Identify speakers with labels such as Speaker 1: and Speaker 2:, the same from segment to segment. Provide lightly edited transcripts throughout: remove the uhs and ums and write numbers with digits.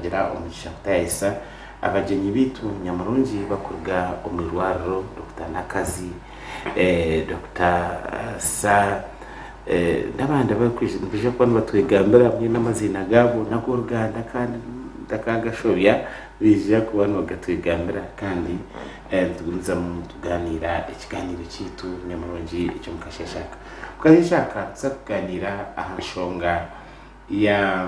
Speaker 1: turagira umugisha kutayisa abagenyi bitu nyamurungi bakurga umurwaro Dr. Nakazi Dr. Sa n'abandi bakwije ko batwigambira hamwe n'amazina gabo nako Ruganda kandi ndakagashobya bije kubana bagatwigambira kandi tugumiza mu tuganira ikiganiro cyitu nyamurungi cyo mukasheshaka kuganira ahashonga ya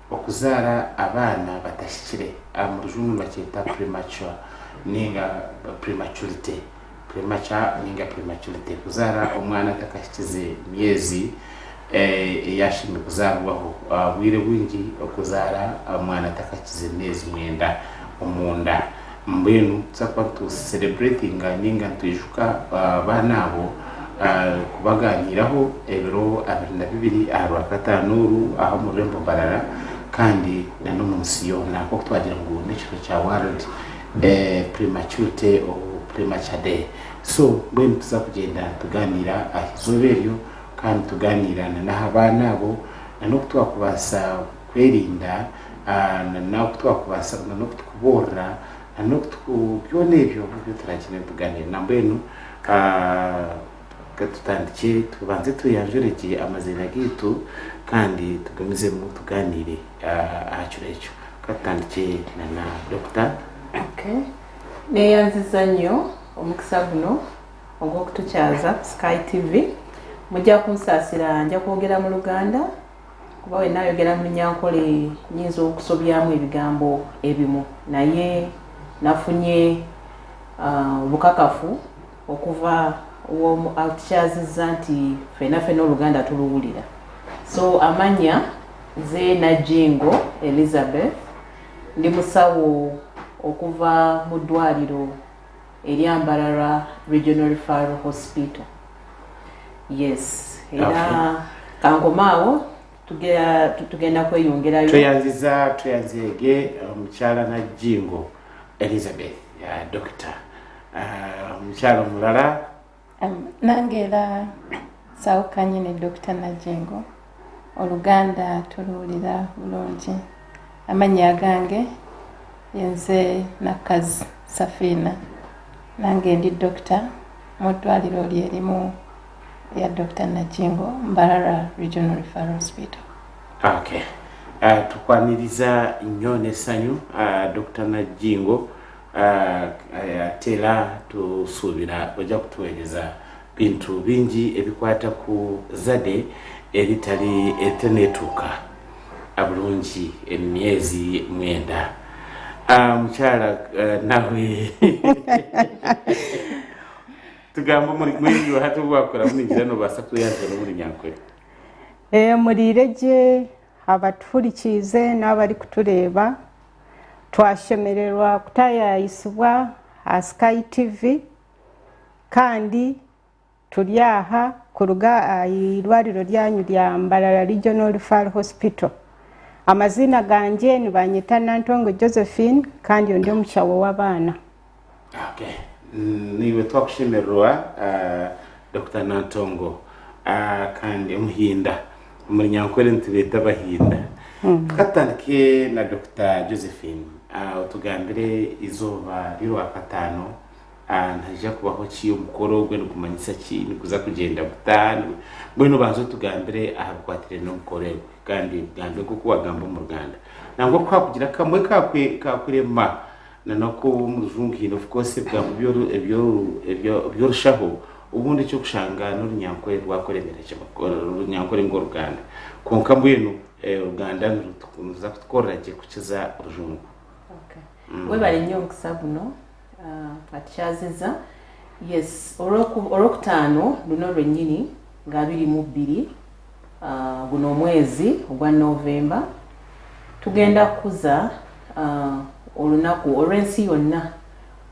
Speaker 1: okuzara abana batashikire mu rujungu bakita premature ninga prematurity ninga prematurity kuzara umwana atakashikize myezi yashimye kuzarwaho bwire bwingi okuzara umwana atakakize myezi mwenda umunda mbenu tsakwa tu celebrating ninga tujuka banabo kubaganiraho ebiro 22 aharwa katanuru aho mu Rembo Barara kandi na no munsiyo nako twagira ngo n'icyo cya world prematurity or premature day so mbenu tuza kugenda tuganira ahizoberyo kandi tuganira na abana bo no twakubasa kwerinda na twakubasa no kubora no twonebyo byo turakeneye tuganira na mbenu tutandike tubanze tuyanjureke amazina gitu kandi tugumize mu tuganire ahacurecho katandike na Dr.
Speaker 2: Okay neyanziza nnyo omukisa guno ogw'okutukyaza Sky TV mujja kunsasira nja kwogera mu Luganda kuba we nayogera mu Nyankole nyinza okusobyamu ebigambo ebimu naye nafunye bukakafu okuva uwo outchaziza nti fena Oluganda tuluwulira so amanya ze Najingo Elizabeth ndi musawo okuva mu ddwaliro eryambalala Regional Referral Hospital yes era kankomaawo tugenda kweyongerayo
Speaker 1: tuyanzege mukyala Najingo Elizabeth ya doctor mukyala mulala
Speaker 3: nangera sawukanye ne Dr. Najingo Oluganda tuluwulira bulungi amanya gange yenze Nakazi Safina nange ndi doctor mu ddwaliro lyerimu ya Dr. Najingo Mbarara Regional Referral Hospital.
Speaker 1: Okay. Tukwaniriza nyone sanyu Dr. Najingo tela tusubira oja kutuweleza bintu bingi ebikwata ku zade eritali etenetuka abulungi emyezi mwenda mukyala nawe tugamba muri hatu bwakora mungira no basatuyanze muri Nyankole
Speaker 4: murireje abaturikize n'abari kutureba twashemererwa kutayayisibwa Sky TV kandi turyaha kuruga irwariro ryanyu rya Mbarara Regional Referral Hospital amazina ganje ni banyita Nantongo Josephine kandi ndi mushawo w'abana.
Speaker 1: Okay. Niwe twakushemererwa Dr. Nantongo kandi umuhinda muri Nyankole ntibeta bahinda katandike na Dr. Josephine utugambire izuba riro akatano ntaje kubaho kiyo mukoro gwe kumanyisa kintu kuza kugenda butano bwino banzo tugambire ahakwatire no mukore kandi gambe kuko wagamba mu Rwanda nango kwakugira kamwe kakurema nanako muzungino of course bwa ebyo rushaho ubundi cyo kushanga no Nyankole rwakoremera cyo Nyankole ngo Ruganda konka mbwino Uganda ntukuza kukorage kukiza urujungu.
Speaker 2: Okay. We bali nyo kusabuno atyaziza yes orokutano luno lwenyini nga 22 guno mwezi ogwa November tugenda kuza olunaku olwensi yonna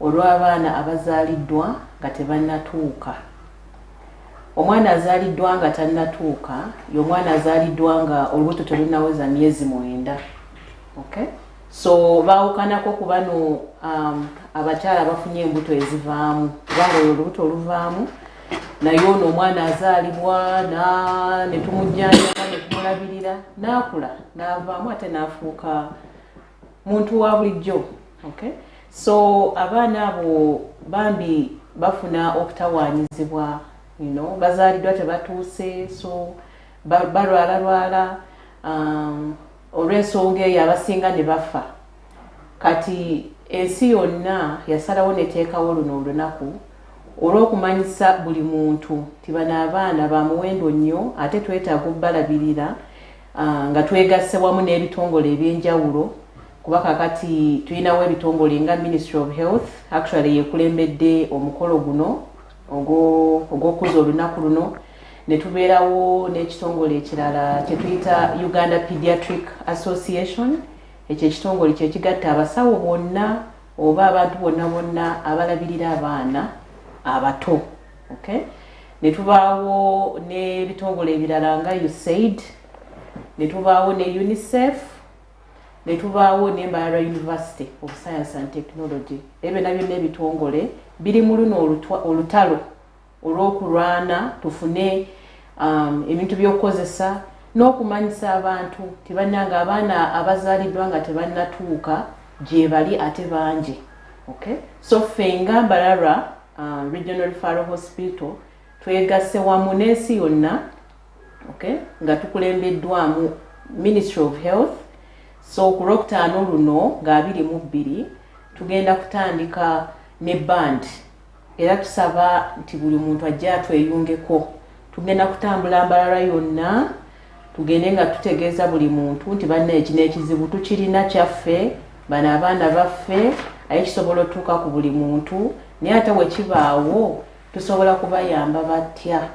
Speaker 2: olw'abaana abazaliddwa nga tebannatuuka. Omwana azaliddwa nga tannatuuka y'omwana azaliddwa nga olubuto terunaweza myezi 9. Okay? So baawukanako ku bano abakyala bafunye embuto ezivaamu kubanga olubuto oluvaamu naye ono omwana azaalibwa ne tumujjanjaba ne tumulabirira n'akula n'avaamu ate n'afuuka muntu wa bulijjo. Okay, so abaana abo bambi bafuna okutawaanyizibwa, bazaalidwa tebatuuse, so balwala olw'ensonga eyo abasinga ne bafa. Kati ensi yonna yasalawo neteekawo luno olunaku olw'okumanyisa buli muntu nti bano abaana ba muwendo nnyo, ate twetaaga obbalabirira nga twegasse wamu n'ebitongole ebyenjawulo, kuba kakati tulinawo ebitongole nga Ministry of Health actually yekulembedde omukolo guno ogw'okuza olunaku luno, ne tubeerawo n'ekitongole ekirala kye tuyita Uganda Pediatric Association. Ekyo ekitongole kye kigatta abasawo bonna oba abantu bonna abalabirira abaana abato. Okay, ne tubaawo n'ebitongole ebirala nga USAID, ne tubaawo ne UNICEF, ne tubaawo ne Mbarara University of Science and Technology. Ebyo nabyo n'ebitongole biri mu luno olutalo olw'okulwana tufune ebintu by'okukozesa n'okumanyisa abantu tibannanga abaana abazaaliddwa nga tebannatuuka gye bali ate bangi. Okay, so fenga Mbarara Regional Referral Hospital twegasse wamu n'ensi yonna, okay, nga tukulembeddwamu Ministry of Health. So ku Lwokutaano luno nga 22 tugenda kutandika ne band, era tusaba nti buli muntu ajja atweyungeko. Tugenda kutambula Mbarara yonna, tugende nga tutegeeza buli muntu nti banne kino ekizibu tukirina kyaffe, bano abaana baffe, aye kisobola otuuka ku buli muntu, naye ate bwe kibaawo tusobola kubayamba batya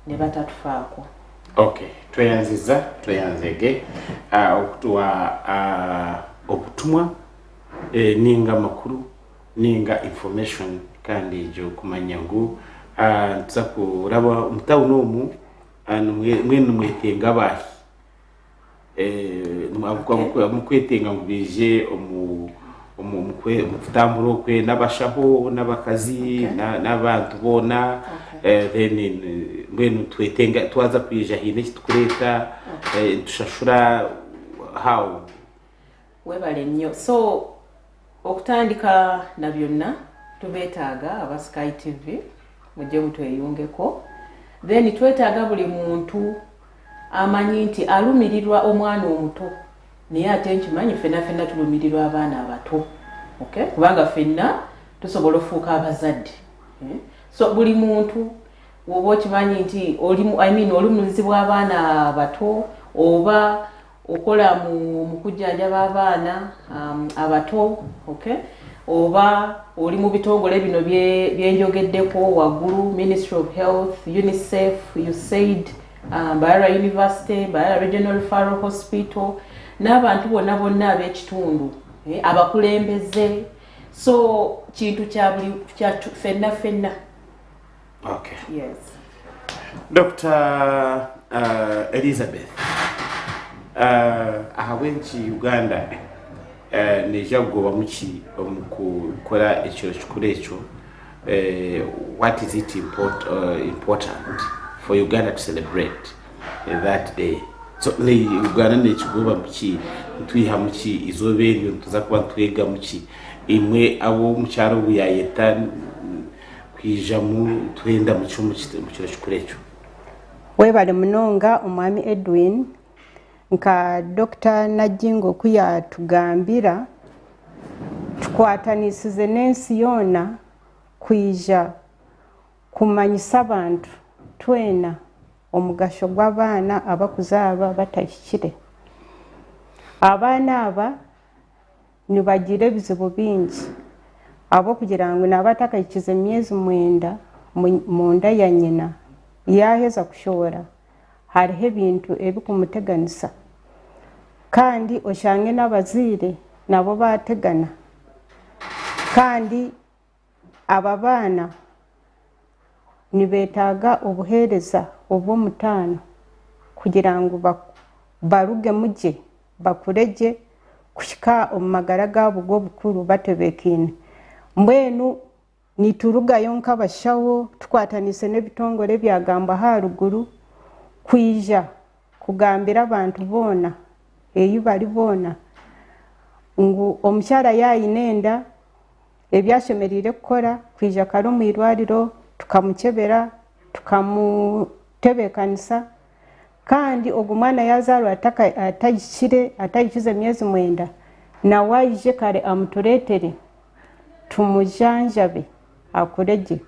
Speaker 2: ne batatufaako.
Speaker 1: Okay, tweyanzege okutuwa obutumwa ninga makuru ninga information kandi ejo kumanya ngu tuza kuraba omutawuni omu mwenu mwetenga abahi mukwetenga ngu bije mukutambura okwe n'abashaho n'abakazi n'abantu bona, then mwenu twetenga twaza kwija hine ekitukureeta tushashura how
Speaker 2: webale nnyo. So okutandika na byonna tubeetaaga aba Sky TV mujje mutweyungeko, then twetaaga buli muntu amanyi nti alumirirwa omwana omuto, naye ate nkimanyi ffenna tulumirirwa abaana abato. Okay, kubanga ffenna tusobola ofuuka abazadde. So buli muntu woba okimanyi nti olumulizibwa abaana abato oba okola mu kujjanjaba abaana abato, okay, oba oli mu bitongole bino byenjogeddeko waggulu, Ministry of Health, UNICEF, USAID, Mbarara University, Mbarara Regional Referral Hospital, n'abantu bonna ab'ekitundu, abakulembeze. So kintu kya buli ffenna.
Speaker 1: Okay.
Speaker 2: Yes.
Speaker 1: Dr. Elizabeth, ahawenchi Uganda nejagoba muki omukukora ekyo kikuru ekyo, what is it important for Uganda to celebrate that day? So Uganda nekigoba muki twiha muki izobe eryo tuza kuba twega muki imwe abo mukyaro buyayeta kwijamu twenda mu kiro kikuru ekyo.
Speaker 4: Webale munonga omwami Edwin, nka Dr. Najingo kuya tugambira tukwatanisize n'ensi yona kwija kumanyisa abantu twena omugasho gw'abaana abakuzaaba batahikire. Abaana aba nibagira ebizibu bingi abo kugira ngu nabatakahikize emyezi 9 mu nda ya nyina yaheza kushobora hariho ebintu ebikumuteganisa, kandi oshange n'abaziire nabo bategana, kandi aba baana nibetaaga obuheereza obw'omutaano kugira ngu baruge mugye bakuregye kushika omu magara gaabo g'obukuru batebekiine. Mbwenu niturugayo nk'abashawo tukwatanise n'ebitongole byagamba haruguru kwija kugambira abantu boona eyi bali boona ngu omukyala yayinenda ebyashemerire kukola kwija kare mu irwariro tukamukebera tukamutebekanisa kandi ogwo mwana yazarwa atayikize emyezi 9 nawe ayije kare amuturetere tumujanjabe akurege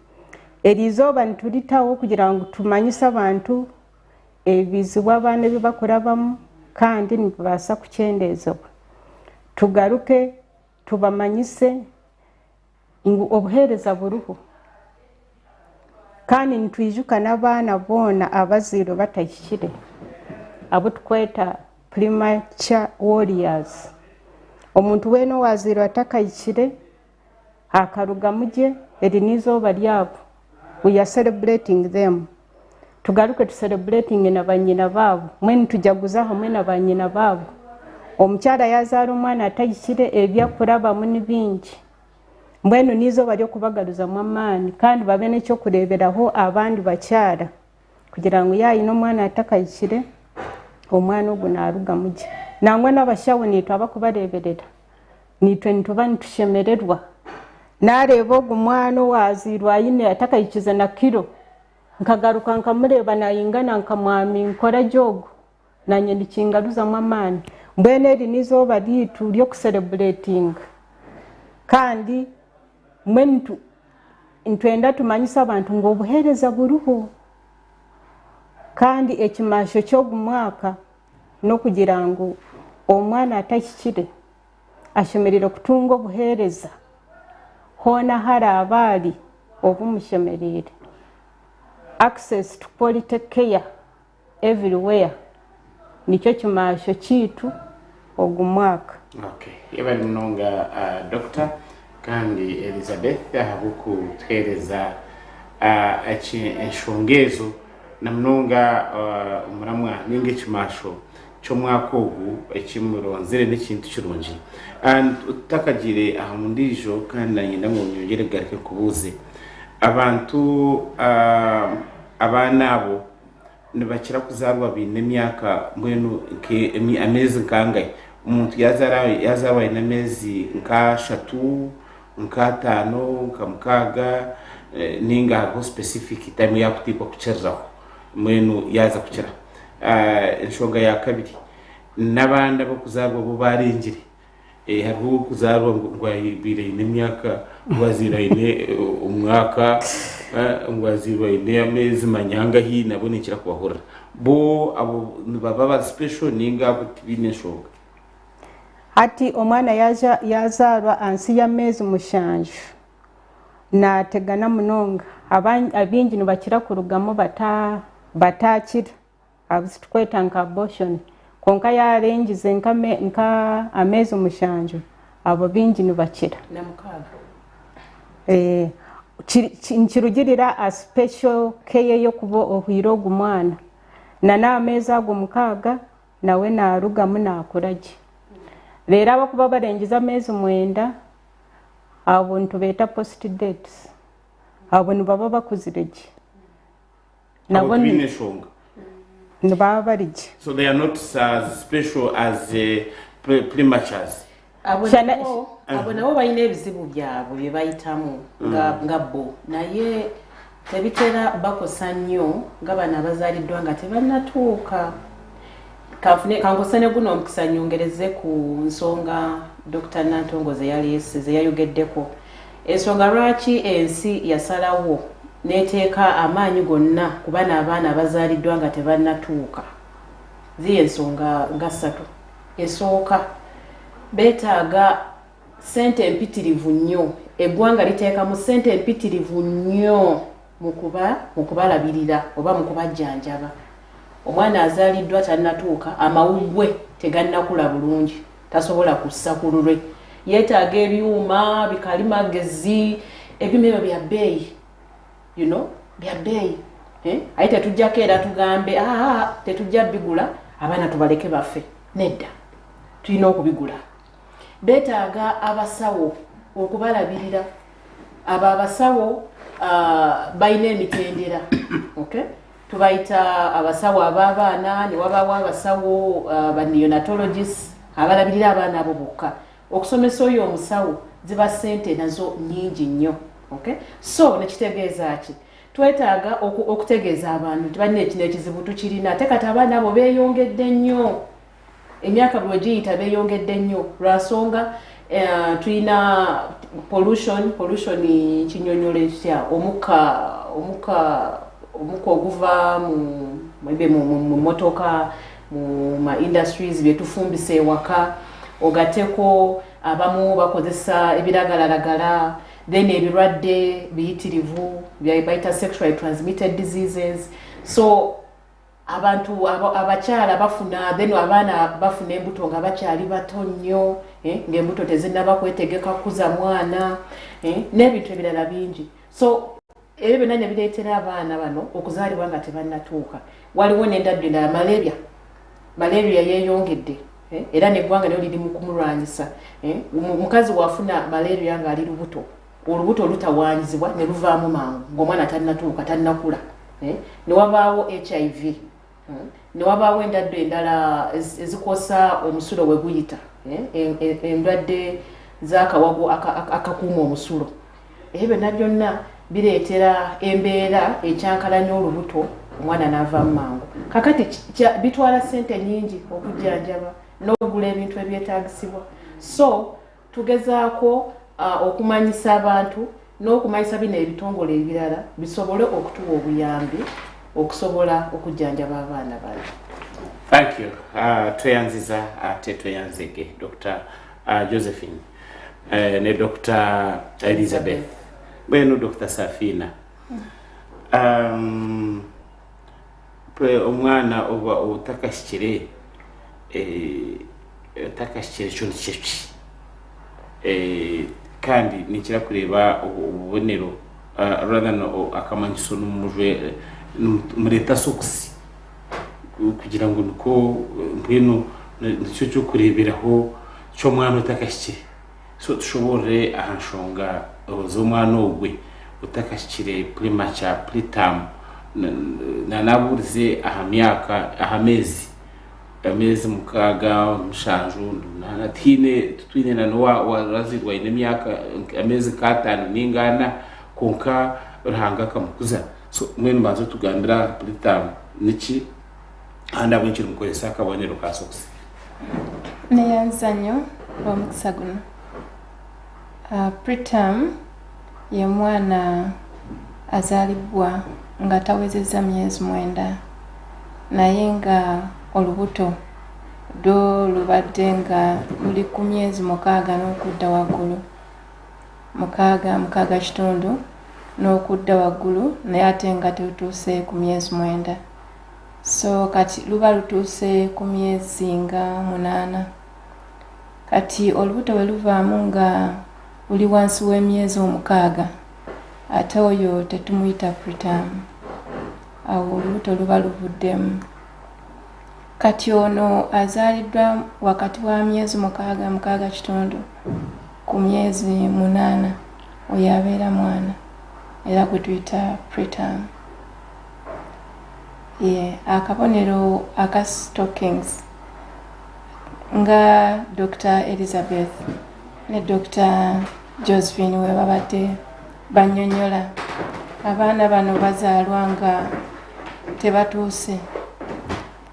Speaker 4: erizoba nitulitaho kugira ngo tumanyise abantu ebizibu abaana bibakurabamu kandi nibasa kukyendezebwa tugaruke tubamanyise ngu obuhereza buruhu kandi nitwijuka n'abaana boona abaziro batayikire abo tukweta premature warriors omuntu weno waziro atakayikire akaruga muje eri nizooba lyabo we are celebrating them tugaruke tu celebrating na banyina babo mwene tujaguza hamwe na banyina babo omukyala yazara omwana atayikire ebyakuraba muni bingi mbwenu nizooba lyokubagaruza mu amaani kandi babe n'ekyo kureberaho abandi bakyala kugira ngu yayina omwana atakayikire omwana ogwo naaruga muje nangwa n'abashawo niitwe abakubareberera niitwe nituba nitushemererwa nareeba ogwo mwana owazirwa ayine atakayikize na kiro nkagaruka nkamureeba nayingana nkamwami nkora jogo nanye nikingaruzamu amaani mbwenu eri nizooba liitu lyokucelebrating kandi mwenu ntwenda tumanyisa abantu ngo obuhereza buruho kandi ekimasho ky'ogu mwaka n'okugira ngu omwana atakikire ashemerire kutunga obuhereza hoona hari abaali obumushemerire access to quality care everywhere nikyo kimasho kiitu ogu mwaka.
Speaker 1: Okay, yebali munonga Dr. kandi Elizabeth habukutwereza enshongezo na munonga umuramwa ninge kimasho cy'omwaka ogu ekimuronzere n'ekintu kirungi utakagire aha mundijo kandi nanyenda ngo nyongere garike kubuze abantu abana abo nibakira kuzarwa bine myaka mbwenu amezi nkangaye umuntu yazarwa ina mezi nka 3 nka 5 nka mukaga ninga ho specific time ya kutipa kucherzaho mwenu yaza kuchera enshonga ya kabiri nabanda bo kuzarwa bo barengire hariho kuzarwa ngo bire ine myaka wazira ine umwaka ngwazirwa ine amezi manyanga hi nabonekira kubahora bo abo baba special ninga butibine nshoga
Speaker 4: hati omwana yazarwa ansi ya mezi mushanju nategana munonga abingi nibakira kurugamo batakira abitukweta nka abortion konka yarengize nka amezi mushanju abo bingi nibakira
Speaker 2: na mukaga
Speaker 4: nkirugirira a special care yo kuba ohwiro ogumwana na n'amezi ago mukaga nawe narugamu nakurage rero abakuba barengiza amezi 9 abo ntubeta post dates abo nibaba bakuzirege
Speaker 1: nabo bine shonga
Speaker 4: nibaba barige
Speaker 1: so they are not as special as prematures
Speaker 2: abo nabo bayina ebizibu byabwe bye bayitamu nga bo naye tebitera bakosa nnyo nga bana abazaliddwa nga tebannatuuka kankosane guno omukisa nyongereze ku nsonga Dr. Nantongo ze yayogeddeko ensonga lwaki ensi yasalawo neteeka amaanyi gonna ku bana abaana abazaliddwa nga tebannatuuka ziyo ensonga nga 3 esooka beetaaga sente empitirivu nnyo eggwanga liteekamu sente empitirivu nnyo mu kubalabirira oba mu kubajjanjaba omwana azaliddwa tannatuuka amawuggwe tegannakula bulungi tasobola kussa ku lulwe yeetaaga ebyuma bikalimagezi ebyuma bya bbeeyi bya bbeeyi aye tetujjako era tugambe tetujja bigula abaana tubaleke baffe nedda tulina okubigula beetaaga abasawo okubalabirira abo abasawo balina emitendera tubayita abasawo ab'abaana ne wabaawo abasawo ba neonatologists abalabirira abaana abo bokka okusomesa oyo omusawo ziba ssente nazo nnyingi nnyo. Okay? So nekitegeeza ki twetaaga okutegeeza abantu nti banne kino ekizibu tukirina ate kati abaana abo beeyongedde nnyo emyaka bwe giyita beeyongedde nnyo lwansonga tulina pollution kinyonyole kitya omukka oguva mu motoka mu ma industries byetufumbisa ewaka ogateko abamu bakozesa ebiragalalagala then ebirwadde biyitirivu bayita sexually transmitted diseases. So abantu abakyala bafuna then abaana bafuna embuto nga bakyali bato nnyo ng'embuto tezinnaba kwetegeka kuza mwana n'ebintu ebirala bingi. So ebyo byonna ne bireetera abaana bano okuzaalibwa nga tebannatuuka. Waliwo n'endwadde endala malaria yeeyongedde era neggwanga nyo liri mu kumulwanyisa. Mukazi wafuna malaria ng'ali lubuto, olubuto olutawaanyizibwa ne luvaamu mangu ng'omwana tannatuuka tannakula. Ne wabaawo HIV, ne wabaawo endwadde endala ezikosa omusulo we guyita endwadde z'akawago akakuuma omusulo. Ebyo byonna byonna bireetera embeera ekyankalanya olubuto omwana n'avaamu mangu. Kakati bitwala ssente nnyingi okujjanjaba n'okugula ebintu ebyetaagisibwa. So tugezaako okumanyisa abantu n'okumanyisa bino ebitongole ebirala bisobole okutuwa obuyambi okusobola okujjanjaba abaana bano.
Speaker 1: Thank you. Tweyanziza ate tweyanzege Dr. Josephine ne Dr. Elizabeth. Bwenu Dr. Safina. Omwana oba otakashikire kyona kyeki kandi nikira kureba ububonero rather no akamanyiso n'umujwe mureta sokusi kugira ngo nuko mbwino nicyo cyo kureberaho cyo mwana utakashikire so tushobore ahanshonga z'umwana ogwe utakashikire premature preterm na naburize ahamyaka ahamezi mukaga mushanju na twine na warazirwa ine myaka amezi katanu ningana konka rahanga kamukuza. So mwene mbanzo tugambira preterm niki anda bwinchiri mukozesa kabonero ka sokusi
Speaker 3: neyanzanyo omukusaguno. Preterm ye mwana azalibwa nga tawezezza myezi 9 naye nga olubuto do lubadde nga luli ku myezi 6 n'okudda waggulu, 6 kitundu n'okudda waggulu, naye ate nga tetutuuse ku myezi 9. So kati luba lutuuse ku myezi nga 8. Kati olubuto we luvaamu nga luli wansi w'emyezi 6 ate oyo tetumuyita preterm, awo olubuto luba luvuddemu. Kati ono azaliddwa wakati wa myezi 6 kitundu ku myezi 8 oyo abeera mwana era gwe tuyita preterm. Akabonero aka stockings nga Dr. Elizabeth ne Dr. Josephine we babadde banyonyola abaana bano bazaalwa nga tebatuuse.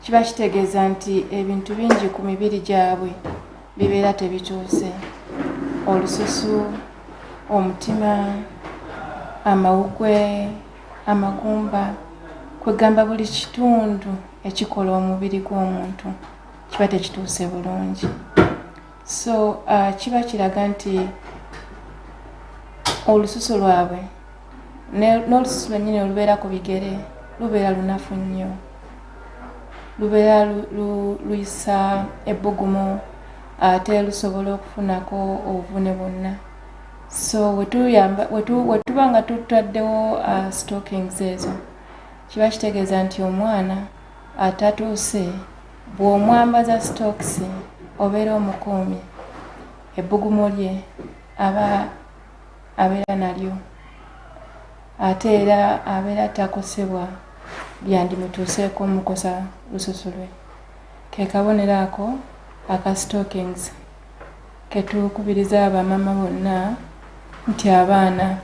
Speaker 3: Kiba kitegeeza nti ebintu bingi ku mibiri gyabwe bibeera tebituuse: olususu, omutima, amawukwe, amagumba, kwegamba buli kitundu ekikola omubiri gw'omuntu kiba tekituuse bulungi. So kiba kiraga nti olususu lwabwe n'olususu lwennyini olubeera ku bigere lubeera lunafu nnyo, lubeera luyisa ebbugumu ate lusobola okufunako obuvune bwonna. So wetuba nga tutaddewo stockings ezo kiba kitegeeza nti omwana atatuuse bw'omwambaza stocks obeera omukuumi, ebbugumu lye abeera nalyo ate era abeera takosebwa byandimutuuseeko mukosa lususu lwe. Ke kabonero ako aka stockings ketukubiriza abamama bonna nti abaana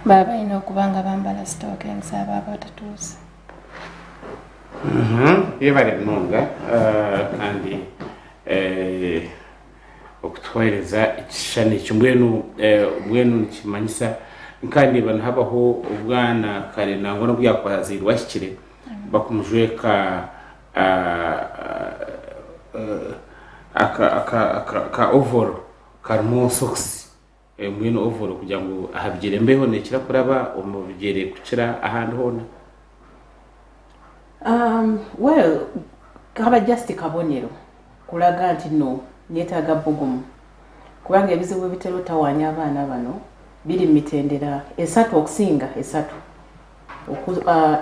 Speaker 3: baba balina okuba nga bambala stockings aba abatatuuse.
Speaker 1: Yebale munonga kandi okutweleza ekishani mbwenu nikimanyisa kandi bano habaho obwana kale nango no byakwazirwa kikire bakumujweka aka overall karmo socks mbwenu overall kugira ngo ahabyire mbeho nekira kuraba omubigere kukira ahantu hona.
Speaker 2: Well, kaba just kabonero kulaga nti no nyetaaga bugumu kubanga ebizibu bitero tawanya abaana bano biri mitendera esatu okusinga esatu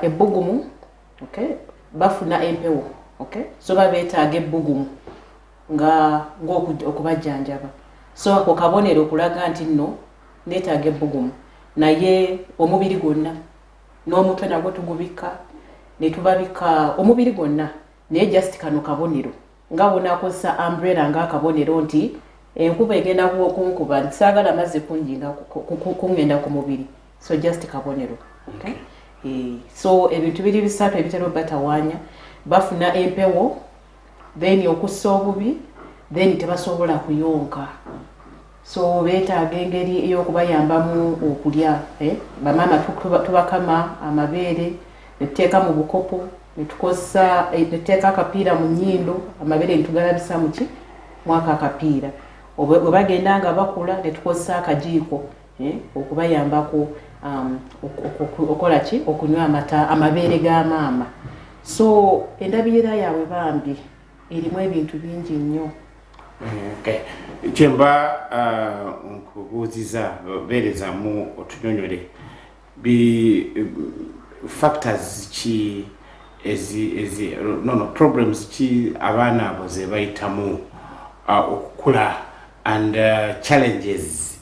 Speaker 2: ebugumu, okay, bafuna empewo, okay, so babetaaga ebugumu nga okubajjanjaba, so ako kabonero kulaga nti no netaaga ebugumu naye omubiri gwonna n'omutwe nagwo tugubika netubabika omubiri gwonna naye just kano kabonero nga bonakozesa umbrella nga akabonero nti enkuba egenda kunkuba nsaagala mazzi kunjinga kungenda ku mubiri, so just kabonero, okay? So ebintu biri bisatu ebitero batawaanya bafuna empewo, then okussa obubi, then tebasobola kuyonka, so betaaga engeri ey'okubayambamu okulya. Bamama tubakama amabeere netuteeka mu bukopo netukozesa netuteeka akapiira mu nnyindo, amabeere netugalabisa muki mwaka akapiira. Bwe bagenda nga bakula netukozesa akajiiko okubayambako okola ki okunywa amata amabeere ga maama. So endabirira yaabwe bambi erimu ebintu bingi nnyo.
Speaker 1: Okay. Chemba nkubuuziza beerezamu otunyonyole factors ki problems ki abaana abo ze bayitamu okukula and challenges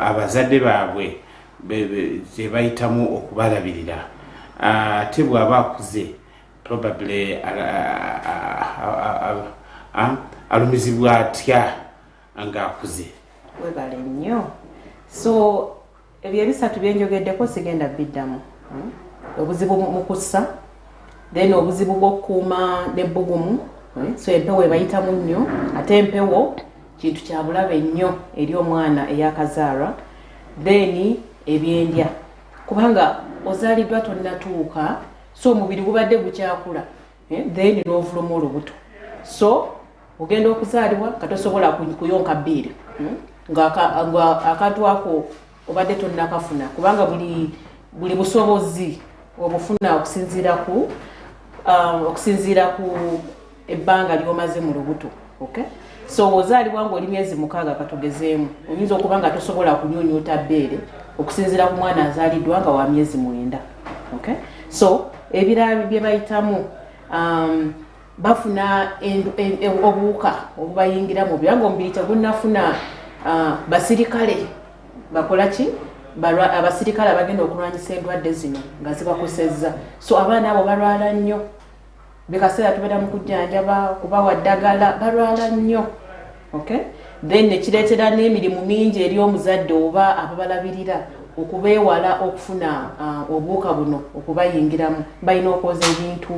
Speaker 1: abazadde baabwe ze bayitamu okubalabirira ate bw'aba akuze probably alumizibwa atya nga akuze.
Speaker 2: Webale nnyo. So ebyo ebisatu byenjogeddeko sigenda biddamu. Obuzibu mu kussa, then obuzibu bw'okukuuma n'ebbugumu, so empewo ebayitamu nnyo, ate empewo kintu kya bulabe nnyo eri omwana eyakazaala, then ebyendya kubanga ozaaliddwa tonnatuuka, so omubiri gubadde gukyakula, then n'ovuluma olubuto, so ogenda okuzaalibwa katosobola kuyonka bbiri nga akantu ako obadde tonnakafuna kubanga buli busobozi obufuna okusinziira ku ebbanga ly'omaze mu lubuto, okay? So ozaalibwa ng'oli myezi 6 katogezeemu, oyinza okuba nga tosobola kunyunyuuta bbeere okusinziira ku mwana azaaliddwa nga wa myezi 9, okay? So ebirala bye bayitamu bafuna obuwuka obubayingira mu byange omubiri tegunnafuna basirikale bakola ki abasirikale abagenda okulwanyisa endwadde zino nga zibakosezza, so abaana abo balwala nnyo bikaseera tubeera mu kujjanjaba kubawa ddagala balwala nnyo, okay? Then nekireetera n'emirimu mingi eri omuzadde oba ababalabirira okubeewala okufuna obuwuka buno okubayingiramu, balina okwoza ebintu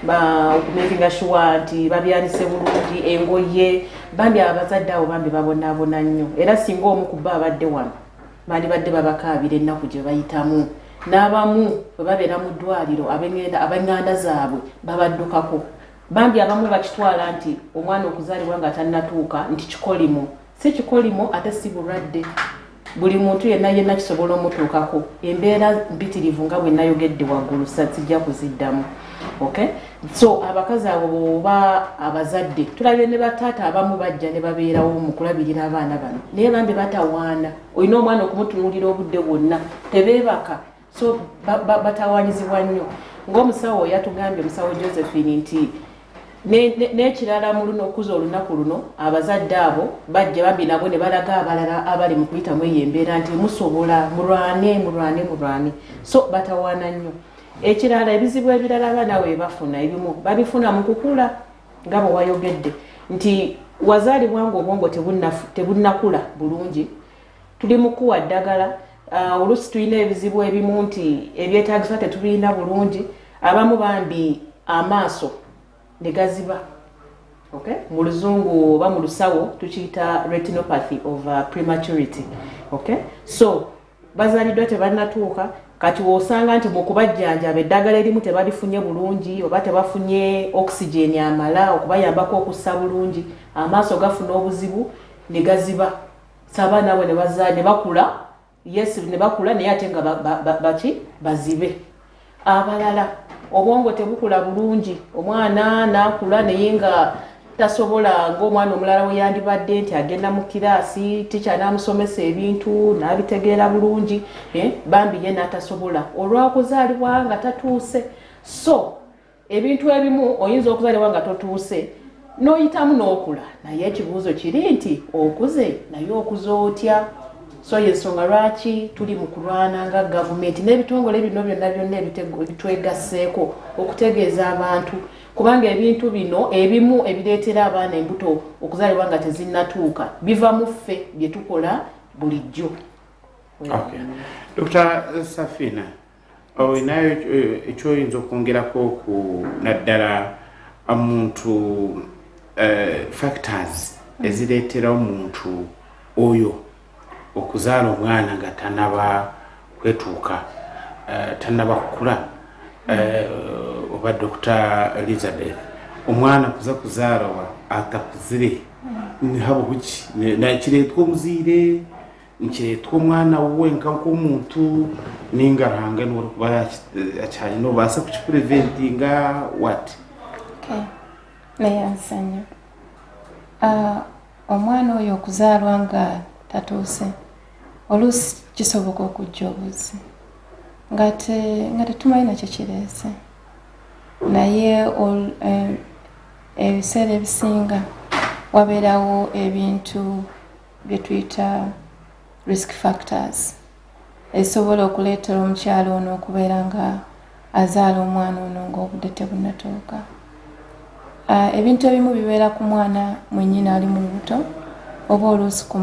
Speaker 2: okumakinga sure nti babyanise bulungi engoye, bambi abazadde abo bambi babonaabona nnyo, era singa omu ku bo abadde wano bandibadde babakaabira ennaku gye bayitamu, n'abamu bwe babeera mu ddwaliro ab'enganda zaabwe babaddukako, bambi abamu bakitwala nti omwana okuzaalibwa nga tannatuuka nti kikolimo, si kikolimo ate si bulwadde, buli muntu yenna kisobola omutuukako, embeera mpitirivu nga bwe nayogedde waggulu sijja kuziddamu, okay? So abakazi abo oba abazadde tulabye ne bataata abamu bajja ne babeerawo mu kulabirira abaana bano naye bambi batawaana, olina omwana okumutunuulira obudde bwonna tebeebaka, so batawaanyizibwa nnyo. Ng'omusawo yatugambye, omusawo Josephine, nti n'ekirala mu luno okuza olunaku luno abazadde abo bajja bambi nabo ne balaga abalala abali mu kuyitamu eyo embeera nti musobola mulwane, so batawaana nnyo. Ekirala ebizibu ebirala abaana we bafuna ebimu babifuna mu kukula nga bwe wayogedde nti wazaalibwa ng'obwongo tebunnakula bulungi tuli mu kuwa ddagala oluusi tulina ebizibu ebimu nti ebyetaagisibwa tetubirina bulungi abamu bambi amaaso ne gaziba okay mu luzungu oba mu lusawo tukiyita retinopathy of prematurity okay so bazaliddwa tebannatuuka kati wosanga nti mu kubajjanjaba eddagala erimu tebalifunye bulungi oba tebafunye oxygen amala okubayambako okussa bulungi amaaso gafuna obuzibu ne gaziba sabaana abo ne bakula yes ne bakula naye ate nga baki bazibe abalala obwongo tebukula bulungi omwana nakula naye nga tasobola ng'omwana omulala we yandibadde nti agenda mu kiraasi tica n'amusomesa ebintu n'abitegeera bulungi bambi ye n'atasobola olwakuzaalibwa nga tatuuse so ebintu ebimu oyinza okuzaalibwa nga totuuse n'oyitamu n'okula naye ekibuuzo kiri nti okuze naye okuze otya so yensonga lwaki tuli mu kulwana nga gavumenti n'ebitongole bino byonna ebitwegasseeko okutegeeza abantu kubanga ebintu bino ebimu ebireetera abaana embuto okuzaalibwa nga tezinnatuuka biva mu ffe bye tukola bulijjo.
Speaker 1: Okay. Dr. Safina, olinayo ekyoyinza okwongerako ku naddala omuntu factors ezireetera omuntu oyo okuzaala omwana nga tanaba kwetuuka tanaba kukula oba Dr. Elizabeth omwana kuza kuzaalawa atakuzire habo kuki nakireetwa omuziire nkireetwa omwana wenka nk'omuntu ningaranga n'olwokuba akyalina obaasa kukipreventinga what
Speaker 3: nayansanya omwana oyo okuzaalwa nga tatuuse oluusi kisoboka okujja obuzi nga tetumanyi kye kireese naye ebiseera ebisinga wabeerawo ebintu bye tuyita risk factors ezisobola okuleetera omukyalo ono okubeera nga azaala omwana ono ng'obudde tebunnatuuka. Ebintu ebimu bibeera ku mwana mwennyini ali mu lubuto oba oluusi ku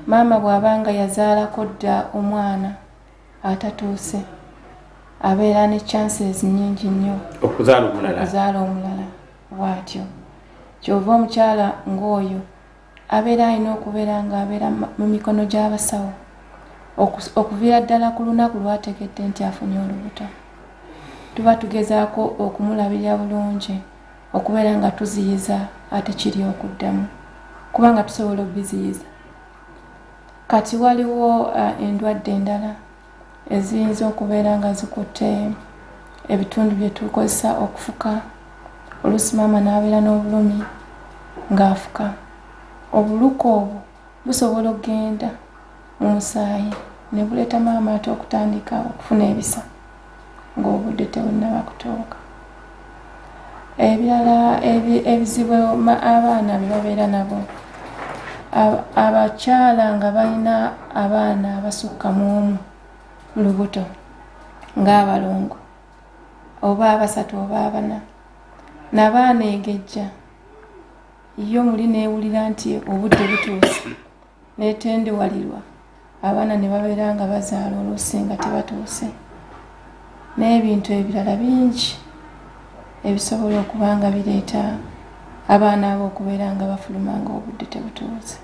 Speaker 3: maama bw'abanga yazaalako dda omwana atatuuse abeera ne chances nnyingi nnyo okuzaala omulala bw'atyo kyova omukyala ng'oyo abeera alina okubeera ng'abeera mu mikono gy'abasawo okuviira ddala ku lunaku lwategedde nti afunye olubuto tuba tugezaako okumulabirira bulungi okubeera nga tuziyiza ate kiri okuddamu kubanga tusobola okubiziyiza. Kati waliwo endwadde endala eziyinza okubeera nga zikutte ebitundu bye tukozesa okufuka oluusi maama n'abeera n'obulumi ng'afuka obuluko obwo busobola okugenda mu musaayi ne buleeta maama ate okutandika okufuna ebisa ng'obudde tebunnaba kutuuka. Ebirala ebizibu abaana bye babeera nabo abakyala nga balina abaana abasukka mu omu mu lubuto ng'abalongo oba abasatu oba abana n'abaaneegejja yo muli neewulira nti obudde butuuse n'etendewalirwa abaana ne babeera nga bazaala oluusi nga tebatuuse n'ebintu ebirala bingi ebisobola okuba nga bireeta abaana abo okubeera nga bafuluma nga obudde tebutuuse.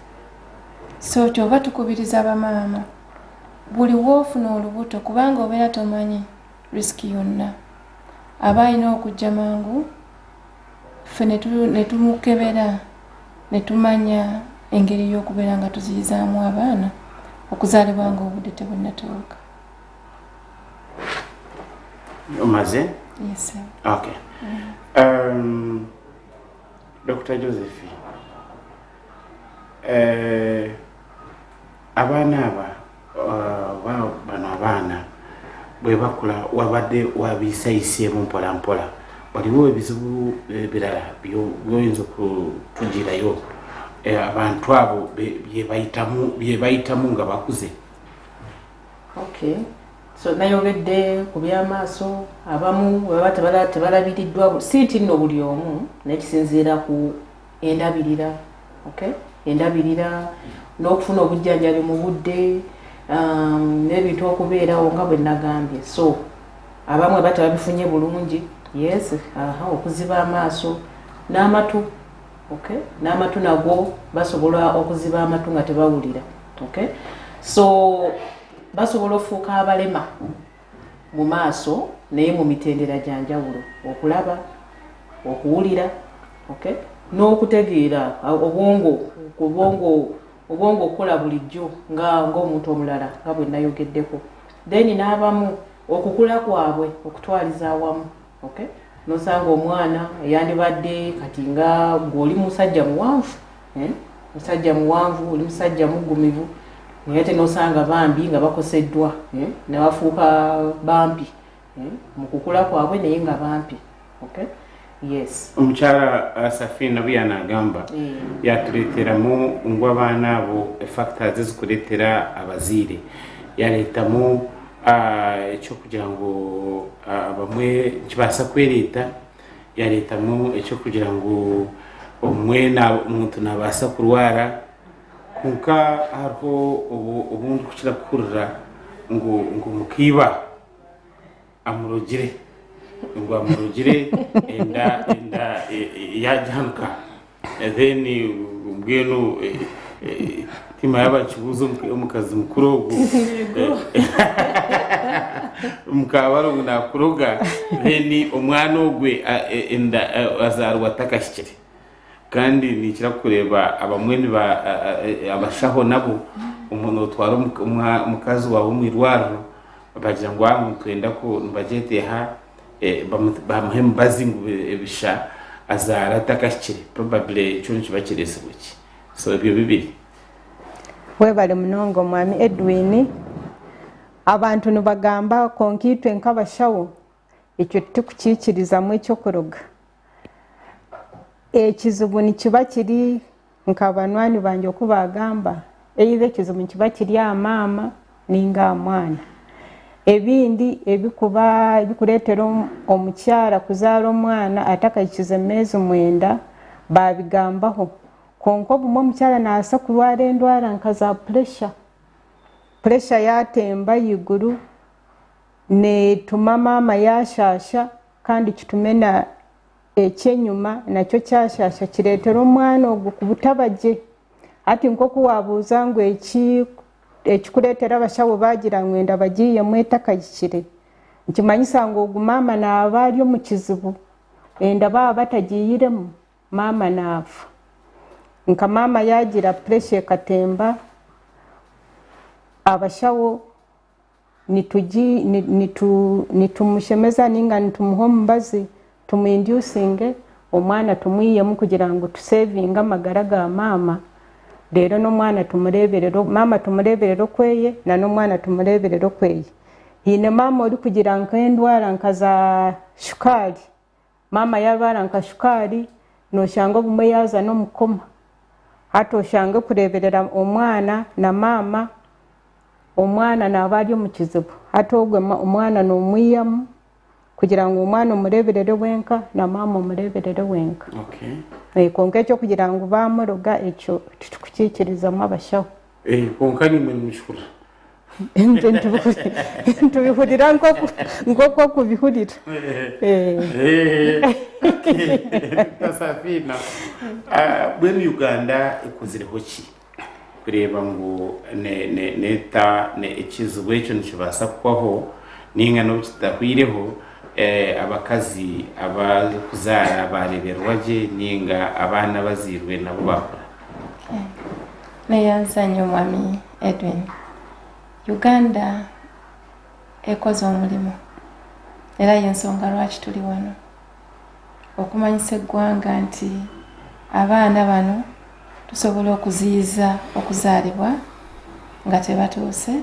Speaker 3: So kyova tukubiriza bamaama buli woofuna olubuto kubanga obeera tomanyi risiki yonna aba alina okujja mangu ffe ne tumukebera ne tumanya engeri y'okubeera nga tuziyizaamu abaana okuzaalibwa nga obudde tebunnatuuka.
Speaker 1: Omaze?
Speaker 3: Yes, sir.
Speaker 1: Okay. Dr. Joseph, abaana bano abaana bwe bakula wabadde wabisayiseemu mpola mpola waliwo ebizibu ebirala by'oyinza okutugirayo abantu abo bye bayitamu nga bakuze?
Speaker 2: Okay. So nayogedde ku by'amaaso abamu baba tebalabiriddwa si nti nno buli omu naye kisinziira ku endabirira, okay, endabirira n'okufuna obujjanjabi mu budde n'ebintu okubeerawo nga bwe nagambye. So abamwe batababifunye bulungi, yes, okuziba amaaso n'amatu, okay, n'amatu nago basobola okuziba amatu nga tebawulira, okay, so basobola okufuuka abalema mu maaso naye mu mitendera gya njawulo, okulaba, okuwulira, okay, n'okutegeera obwongo okukola bulijjo ng'omuntu omulala nga bwe nayogeddeko. Then n'abamu okukula kwabwe okutwaliza awamu, okay, nosanga omwana yandibadde kati nga gw'oli musajja muwanvu, musajja muwanvu, oli musajja muggumivu, naye ate nosanga bambi nga bakoseddwa, ne bafuuka bampi mu kukula kwabwe naye nga bampi, okay. Yes.
Speaker 1: Omukyala Safina buyana agamba yatuleeteramu ng'abaana abo factors ezikuleetera abaziire, yaleetamu ekyokugira ngu bamwe kibaasa kwereeta, yaleetamu ekyokugira ngu omuntu nabaasa kurwara konka hariho obundi kukira kuhurira ngu mukiiba amurugire ngo amurugire enda yajahanka then mbwenu tima yabakibuzo omukazi mukuru ogu mukabaro nakuroga then omwana ogwe enda azarwa takashikire kandi nikira kureba abamweni abashaho nabo umuntu utwara umukazi wawe mwirwaro bagira ngo amuntu enda ko bajeteha bamuhemu bazingu ebisha azara takashikire probably cyo kibakirese buki. So ebyo bibiri
Speaker 4: webale munongo mwami Edwin, abantu nubagamba konkitwe nk'abashawo ekyo tukukikiriza mu ekyo kuroga ekizibu nikiba kiri nkabanwani banje okubagamba eize ekizibu nikiba kiri amaama ninga mwana, ebindi ebikuleetera omukyala kuzaala omwana atakayikiza emyezi 9 babigambaho konka obumwe omukyala naasa kulwara endwara nka za pressure yatemba iguru netuma maama yashasha kandi kitumena ekyenyuma nakyo kyashasha kireetera omwana ogwo kubutabaje. Ati nkoko wabuuza ngu ekikuleetera abashawo bagira ngwenda bagiye mwetakayikire nkimanyisa ngu ogwo maama naaba ali omu kizibu enda baba batagiyiremu maama naafa. Nka maama yagira pressure katemba abashawo nitumushemeza ninga nitumuha omubazi tumuinducinge omwana tumwiyemu kugira ngu tusavinga amagara ga maama. Rero n'omwana tumureberero maama tumureberero kweye na n'omwana tumureberero kweye. Hine maama oli kugira nka endwara nka za shukari, maama yarwara nka shukari noshanga obumwe yaza n'omukoma, hata oshange kureberera omwana na maama omwana naba ali omu kizibu, hata ogwe omwana n'omwiyamu kugira ngu omwana omureberere wenka na maama omureberere wenka.
Speaker 1: Okay.
Speaker 4: Konka ekyo kugira ngu bamuroga ekyo tukukikirizamu abashawo.
Speaker 1: Konka ni mwe mushukura.
Speaker 4: Ntubihurira nkoko kubihurira.
Speaker 1: Safina bwenu Uganda ikuzireho ki kureba ngo neta ekizibu ekyo nikibasa kubaho ninga no kitahwireho abakazi abakuzaara bareberwaje ninga abana bazirwe nabo bakora.
Speaker 3: Neyanzanyo mwami Edwin, Uganda ekoze omulimo era yensonga lwaki tuli wano okumanyisa eggwanga nti abaana bano tusobola okuziyiza okuzaalibwa nga tebatuuse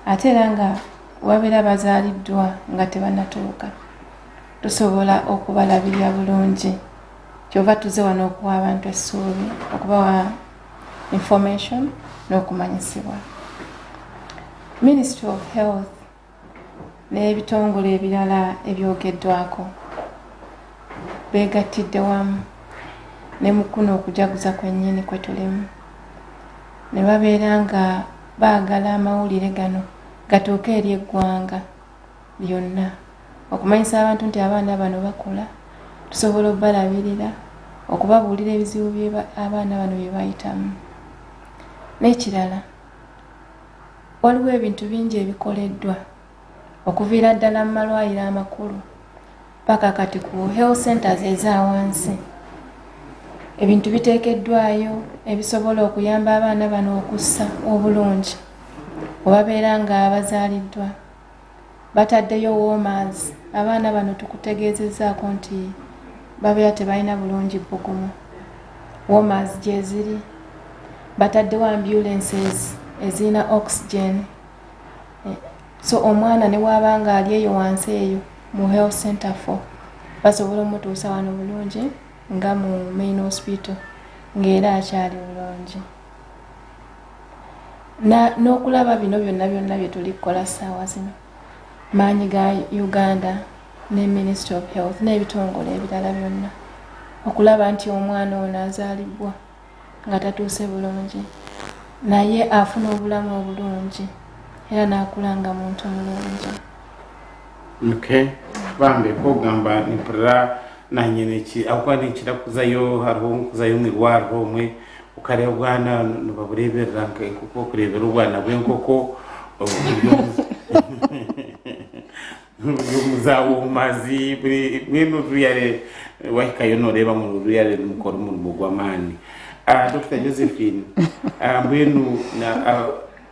Speaker 3: ate era nga wabeera bazaaliddwa nga tebanatuuka tusobola okubalabirira bulungi. Kyova tuze wano okuwa abantu essuubi, okubawa information n'okumanyisibwa. Ministry of Health n'ebitongole ebirala ebyogeddwako beegattidde wamu ne mu kuno okujaguza kwennyini kwe tulimu. Ne babeera nga baagala amawulire gano gatuuke eri eggwanga lyonna okumanyisa abantu nti abaana bano bakula, tusobola obbalabirira, okubabuulira ebizibu abaana bano bye bayitamu. N'ekirala, waliwo ebintu bingi ebikoleddwa okuviira ddala mu malwaliro amakulu paka kati ku health centers ez'awansi. Ebintu biteekeddwayo ebisobola okuyamba abaana bano okussa obulungi obabeera nga bazaaliddwa. Bataddeyo warmers, abaana bano tukutegeezezzaako nti babeera tebalina bulungi bbugumu. Warmers gye ziri, bataddewo ambulances ezirina oxygen. So omwana ne waba nga ali eyo wansi eyo mu health center 4 basobola omutuusa wano bulungi nga mu main hospital ng'era akyali bulungi. N'okulaba bino byonna bye tuli kukola ssaawa zino, maanyi ga Uganda ne Ministry of Health n'ebitongole ebirala byonna okulaba nti omwana ono azaalibwa nga tatuuse bulungi naye afuna obulamu obulungi era n'akula nga muntu mulungi.
Speaker 1: Okay, bambe kugamba nipura nanyeneki akwa nikirakuzayo hariho nkuzayo mwirwariro omwe ukareba obwana nibabureberera nk'enkoko okurebera obwana bw'enkoko muzawo mumazi bwino ruyare wahikayo noreba mu ruyare mukora umurimo gw'amani. Dr. Josephine, mbwenu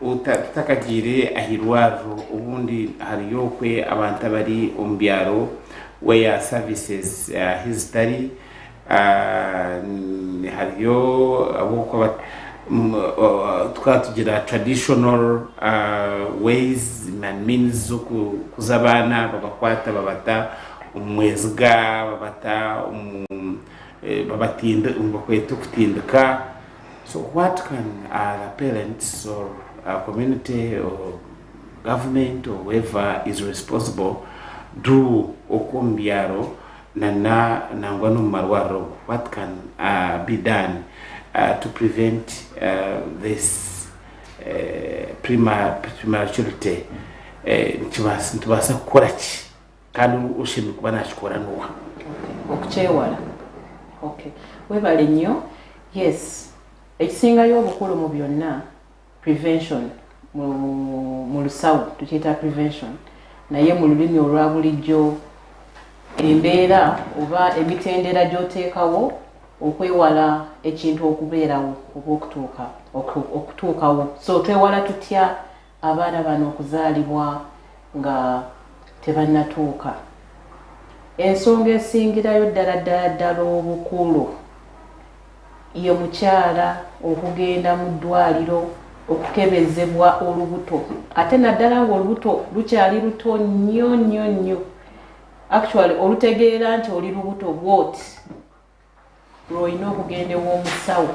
Speaker 1: utakagire ahirwariro ubundi hariyo kwe abantu abari omu byaro where services history hariyo abo tukatugira traditional ways and means zo kuzabana babakwata babata umwezga babata babatinda umbakweta kutindika. So what can the parents or our community or government or whoever is responsible do okumbiaro nangwano marwaro? What can be done to prevent this prematurity? Ntibasa kukorachi kandi ushimye kuba nakikora nuwa
Speaker 2: okukyewala. Okay, webale nnyo. Yes, ekisingayo obukulu mu byonna prevention. Mu lusawo tukiyita prevention, naye mu lulimi olwa bulijjo embeera oba emitendera gy'oteekawo okwewala ekintu okubeerawo oba okutuukawo. So twewala tutya abaana bano okuzaalibwa nga tebannatuuka. Ensonga esingirayo ddala obukulu ye mukyala okugenda mu ddwaliro okukebezebwa olubuto, ate naddala ng'olubuto lukyali luto nnyo. Actually olutegeera nti oli lubuto bwoti lw'olina okugenda ew'omusawo.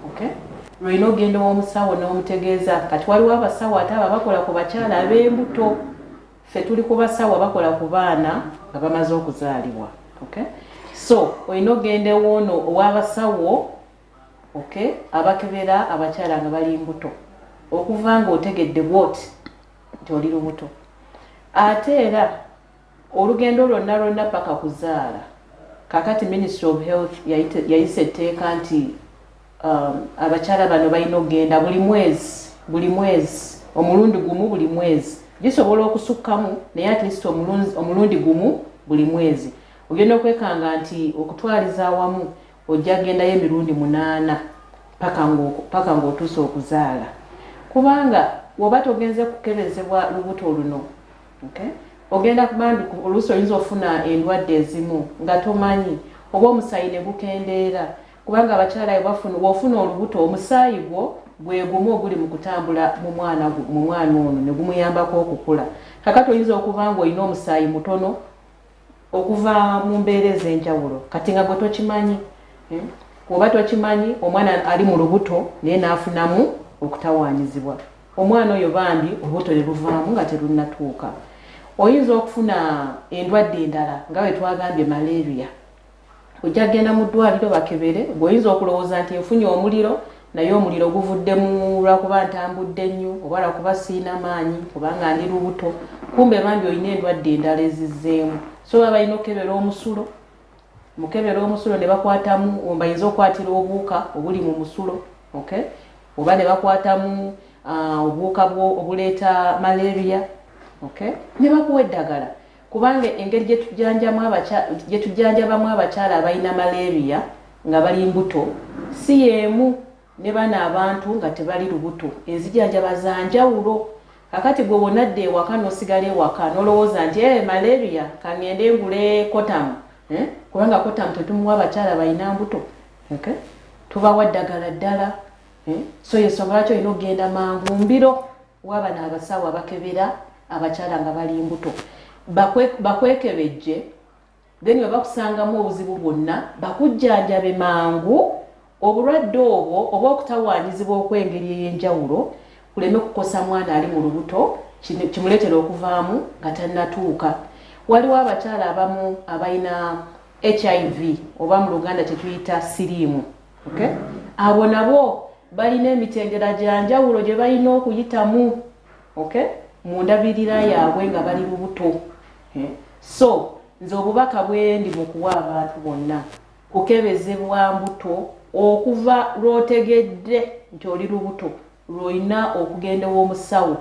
Speaker 2: Okay, lw'olina okugenda ew'omusawo n'omutegeeza. Kati waliwo abasawo ate abakola ku bakyala ab'embuto, ffe tuli ku basawo abakola ku baana nga bamaze okuzaalibwa. Okay, so olina okugenda ew'ono ow'abasawo, okay, abakebera abakyala nga bali mbuto okuva nga otegedde bwoti nti oli lubuto. Ate era olugendo lwonna paka kuzaala, kakati Ministry of Health yayise etteeka nti abakyala bano balina okugenda buli mwezi omulundi gumu buli mwezi. Gisobola okusukkamu naye at least omulundi gumu buli mwezi. Ogenda okwekanga nti okutwaliza awamu ojja gendayo emirundi 8 paka ng'otuuse okuzaala. Kubanga woba togenze kukebezebwa lubuto luno, okay, ogenda kubambi oluusi oyinza ofuna endwadde ezimu nga tomanyi, oba omusaayi ne gukendeera. Kubanga abakyala bw'ofuna olubuto, omusaayi gwo gwe gumu oguli mu kutambula mu mwana ono ne gumuyambako okukula. Kakati oyinza okuba ng'olina omusaayi mutono okuva mu mbeera ez'enjawulo kati nga gwe tokimanyi. Oba tokimanyi omwana ali mu lubuto naye n'afunamu okutawaanyizibwa. Omwana oyo bambi olubuto ne luvaamu nga terunnatuuka. Oyinza okufuna endwadde endala nga bwe twagambye malaria. ojja genda mu ddwaliro bakebere ng'oyinza okulowooza nti nfunye omuliro naye omuliro guvuddemu lwakuba ntambudde nnyo oba lwakuba siina maanyi kubanga ndi lubuto kumbe bambi olina endwadde endala ezizzeemu so baba balina okukebera omusulo mukebera omusulo ne bakwatamu bayinza okukwatira obuwuka obuli mu musulo okay? oba ne bakwatamu obuwuka obuleeta malaria okay? ne bakuwa eddagala kubanga engeri gye tujjanjabamu abakyala abalina malaria nga bali mbuto si yeemu ne bana abantu nga tebali lubuto enzijanjaba za njawulo kakati gwe wonadde ewaka n'osigala ewaka n'olowooza nti malaria kangende ngule kotamu kubanga kotamu tetumuwa abakyala balina mbuto okay? tubawa ddagala ddala so yensonga lwaki olina okugenda mangu mbiro waba n'abasawo abakebera abakyala nga bali mbuto bakwekebejje then bwe bakusangamu obuzibu bwonna bakujjanjabe mangu obulwadde obwo oba okutawaanyizibwa okw'engeri ey'enjawulo kuleme kukosa mwana ali mu lubuto kimuleetera okuvaamu nga tannatuuka. Waliwo abakyala abamu abalina HIV oba mu Luganda kyetuyita siriimu okay? Abo nabo balina emitendera gya njawulo gye balina okuyitamu okay? Mu ndabirira yaabwe nga bali lubuto so nze obubaka bwendi mu kuwa abantu bonna kukebezebwa mbuto okuva lw'otegedde nti oli lubuto lw'olina okugenda w'omusawo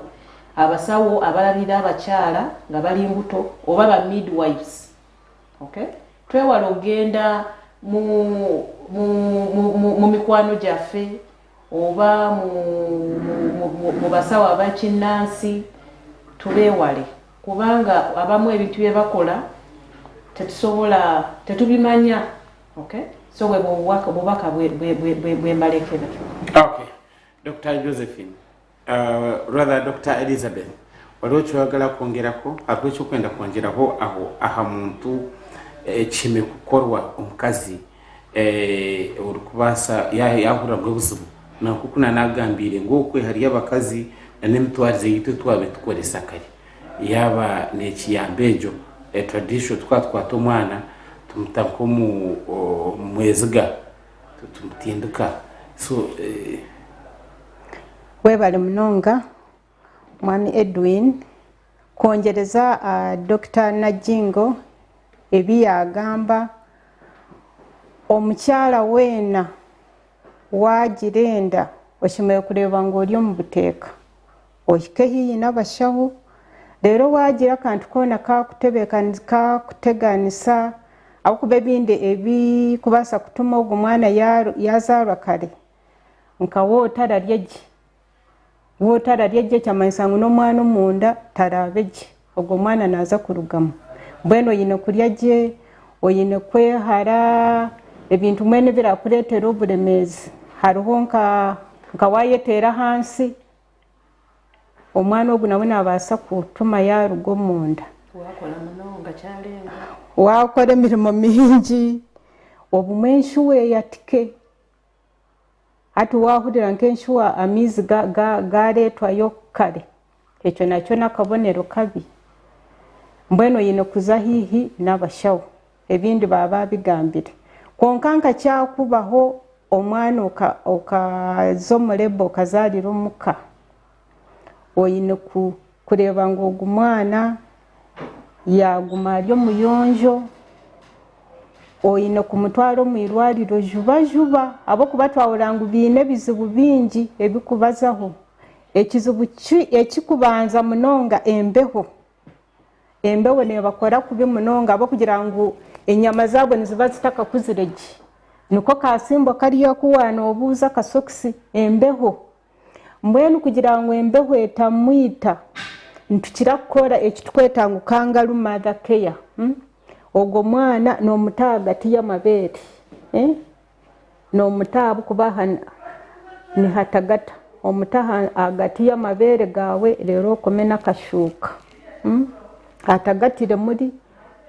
Speaker 2: abasawo abalabira abakyala nga bali mbuto oba ba midwives okay? Twewala okugenda mu mikwano gyaffe oba mu basawo abakinnansi tubeewale kubanga abamu ebintu bye bakola tetubimanya okay? So bwe bubaka bwe mbalekera.
Speaker 1: Okay. Dr. Josephine, rather Dr. Elizabeth, waliwo ky'oyagala kwongerako ate ekyokwenda kwongeraho aho aha muntu kime kukorwa omukazi olikubaasa yahura bw'obuzibu nakukuna nagambire ng'okwe hariyo abakazi n'emitwarize yitu twabe tukoresa kare yaba n'ekiyamba ekyo tradition twakwata omwana tumuta nkomu mweziga tumutinduka so
Speaker 4: webale munonga mwami Edwin kwongereza Dr. Najingo ebyagamba omukyala weena wagirenda oshimaye kureba ngo oli mu buteeka ohike hiyi n'abashaho rero wagira kantu kona kakuteganisa akuba ebindi ebi kubasa kutuma ogwo mwana yazarwa kare nka wotararyeje kyamanyisa ngo n'omwana omunda tarabeje ogwo mwana naza kurugamo mbwenu oyine kurya gye oyine kwehara ebintu mwene birakureetera oburemezi hariho nka wayetera hansi omwana ogwo nawe nabaasa kutuma yaruga omunda wakora emirimo mingi obumwe enshuwa yatike hati wahurira nk'enshuwa amiizi gareetwayo kare ekyo nakyo n'akabonero kabi mbwenu oyine kuza hihi n'abashawo ebindi baba bigambire konka nka kyakubaho omwana okaza omurebo okazaalira omuka oyine kureba ngo ogwo mwana yaguma ari omuyonjo oyine kumutwara omu irwariro juba abokuba twawura ngu biine ebizibu bingi ebikubazaho ekizibu ekikubanza munonga embeho nebakora kubi munonga abokugira ngu enyama zaabo niziba zitakakuziregi niko kasimbo kariyo kuwana obuuza kasokisi embeho mbwenu kugira ngu embeho etamwita ntukira kukora ekitukweta ngu kangaru mother care ogwo mwana n'omuta hagati y'amabeere n'omuta abukuba ni hatagata omuta hagati y'amabeere gawe rero okome n'akashuuka hatagatire muri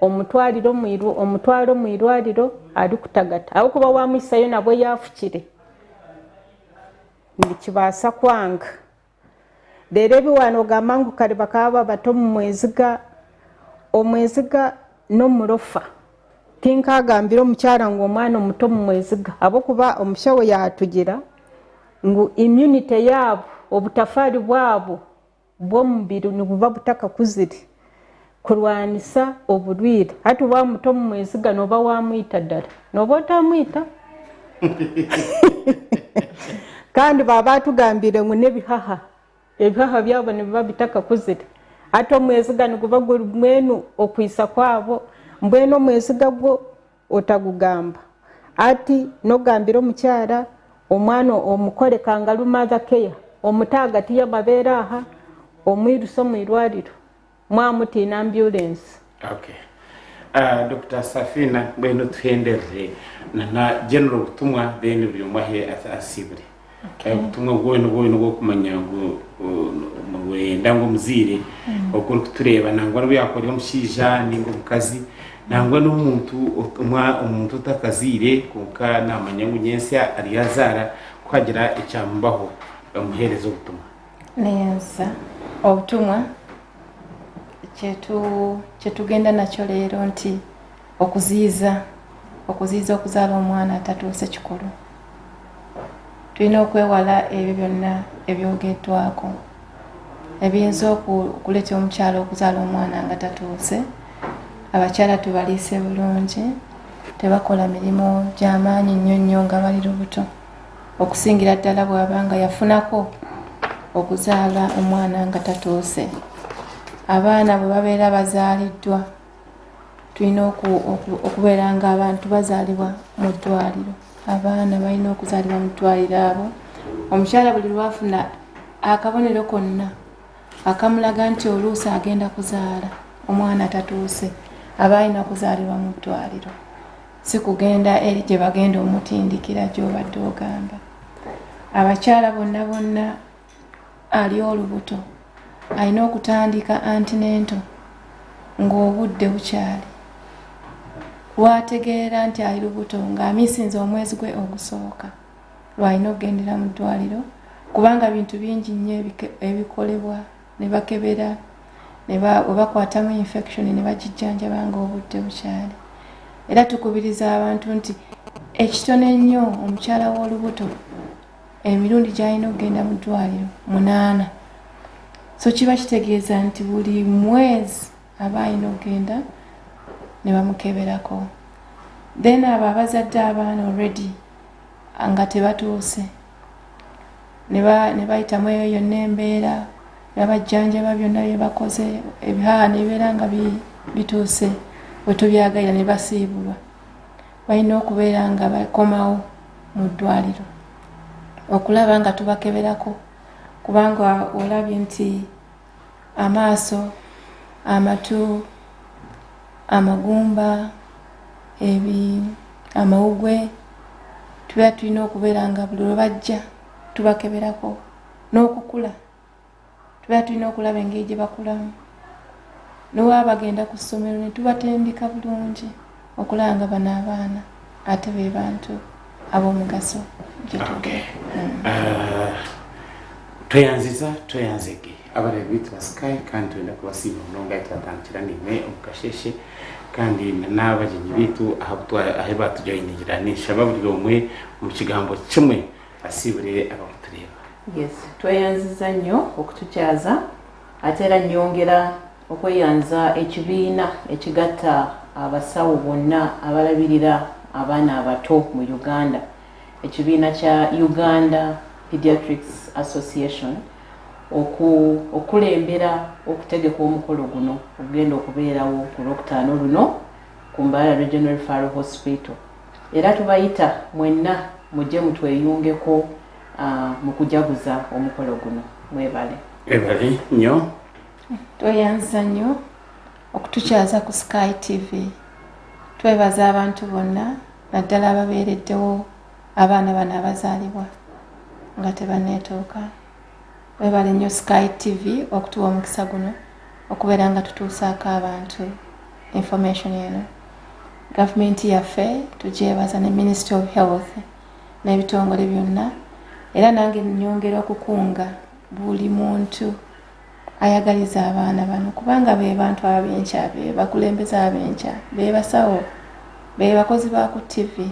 Speaker 4: omutwaro mu irwariro ari kutagata abukuba wamwisayo nabwo yafukire nikibaasa kwanga rero ebiwano ogamba ngu kare bakaba bato mu omweziga n'omurofa tinkagambira omukyala ngu omwana omuto mumweziga abokuba omushawo yatugira ngu immunity yaabo obutafaari bwabo bw'omubiri nibuba butakakuzire kurwanisa obulwire hati wa muto mumweziga noba wamwita ddala noba otamwita kandi baba batugambire ngu n'ebihaha byabo nibiba bitakakuzire ate omweziga niguba guri mwenu okwisa kwabo mbwenu omweziga gwo otagugamba ati nogambira omukyala omwana omukore kangalu mother care omutagati y'amabeere aha omwirusa omwirwariro mwamutina ambulance.
Speaker 1: Okay. Dr. Safina mbwenu tuhenderere na general butumwa then buri mwahe asibure. Butumwa bwenu bwo kumanya ngo wenda ngo muzire okuri kutureba nangwa no yakora omushija ningo mukazi nangwa umuntu utakazire kuka namanya ngo nyensa aliyazara kwagira icyambaho bamuhereza ubutumwa
Speaker 3: neza obutumwa kyetugenda nakyo leero nti okuziiza okuzaala omwana atatuuse kikulu tulina okwewala ebyo byonna ebyogeddwako ebiyinza okuleeta omukyala okuzaala omwana nga tatuuse. Abakyala tubaliise bulungi tebakola mirimu gy'amaanyi nnyo nga bali lubuto okusingira ddala bw'abanga yafunako okuzaala omwana nga tatuuse. Abaana bwe babeera bazaaliddwa tulina okubeera nga abantu bazaalibwa mu ddwaliro. Abaana balina okuzaalibwa mu ddwaliro abo. Omukyala buli lwafuna akabonero konna akamulaga nti oluusi agenda kuzaala omwana tatuuse aba alina kuzaalibwa mu ddwaliro, si kugenda eri gye bagenda omutindikira gy'obadde ogamba. Abakyala bonna ali olubuto alina okutandika antinento ng'obudde bukyali. Lwategeera nti ali lubuto ng'amisinza omwezi gwe ogusooka lwalina okugendera mu ddwaliro kubanga bintu bingi nnyo ebikolebwa ne bakebera ne bakwatamu infection ne bagijjanjaba ng'obudde bukyali. Era tukubiriza abantu nti ekitone ennyo omukyala w'olubuto emirundi gy'alina okugenda mu ddwaliro 8. So kiba kitegeeza nti buli mwezi aba alina okugenda ne bamukeberako. Then abo abazadde abaana already nga tebatuuse ne bayitamu eyo yonna embeera n'abajjanjaba byonna bye bakoze ebihaha ne bibeera nga bituuse bwe tubyagalira ne basiibulwa. Balina okubeera nga bakomawo mu ddwaliro okulaba nga tubakeberako kubanga olabye nti amaaso, amatu, amagumba, amawugwe tuba tulina okubeera nga buli lwe bajja tubakeberako. N'okukula tuba tulina okulaba engeri gye bakulamu. N'owaaba bagenda ku ssomero ne tubatendeka bulungi okulaba nga bano abaana ate be bantu ab'omugaso.
Speaker 1: tweyanzege abalabi bitu ba Sky kandi twenda kubasiima munonga twatandikira nime omukasheshe kandi n'abagenyi bitu aho batujoyiningira nishaba buli omwe mu kigambo kimwe asibure abamutureba.
Speaker 2: Yes, tweyanziza nnyo okutukyaza ate era nnyongera okweyanza ekibiina ekigatta abasawo bonna abalabirira abaana abato mu Uganda, ekibiina kya Uganda Pediatrics Association okulembera okutegeka omukolo guno ogenda okubeerawo ku Lwokutaano luno ku Mbarara Regional Referral Hospital. Era tubayita mwenna mujje mutweyungeko mu kujaguza omukolo guno. Mwebale
Speaker 1: nnyo.
Speaker 3: Tweyanza nnyo okutukyaza ku Sky TV. Twebaza abantu bonna naddala ababeereddewo abaana bano abazaalibwa nga tebanneetuuka. Webale nnyo Sky TV okutuwa omukisa guno okubeera nga tutuusaako abantu information eno. Gavumenti yaffe tugyebaza ne Ministry of Health n'ebitongole byonna. Era nange nnyongera okukunga buli muntu ayagaliza abaana bano kubanga be bantu ab'enkya, be bakulembeza ab'enkya, be basawo be bakozi ba ku TV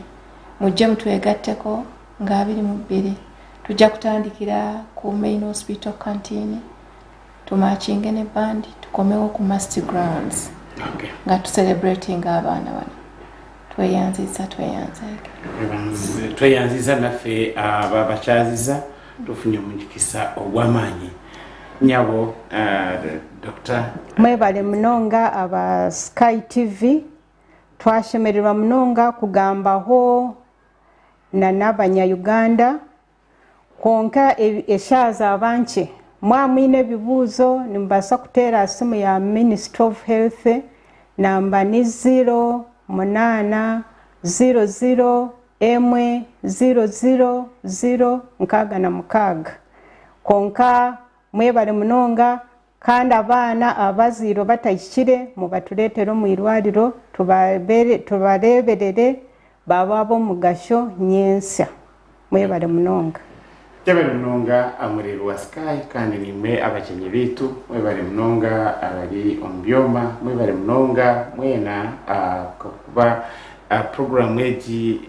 Speaker 3: mujje mutwegatteko nga 22 tujja kutandikira ku main hospital canteen tumachinge ne band tukomewo ku Masti Grounds nga tu celebrating abaana bano
Speaker 1: tweyanziza naffe ababachaziza tufunye omujikisa ogw'amaanyi nyabo Dr.
Speaker 4: mwebale munonga aba Sky TV twashemererwa munonga kugambaho n'abanyayuganda konka eshaza abanche mwamwine ebibuuzo nimbasa kuteera simu ya Ministry of Health namba ni 0800100006 konka mwebale munonga kandi abaana abaziro batayikire mubatuleetera mu irwariro tubareberere baba bomugasho nyensa mwebale munonga
Speaker 1: Jabere munonga amuriro wa Sky kandi nimwe abakenyi bitu mwebale munonga abali ombyoma mwebale munonga mwena kuba program eji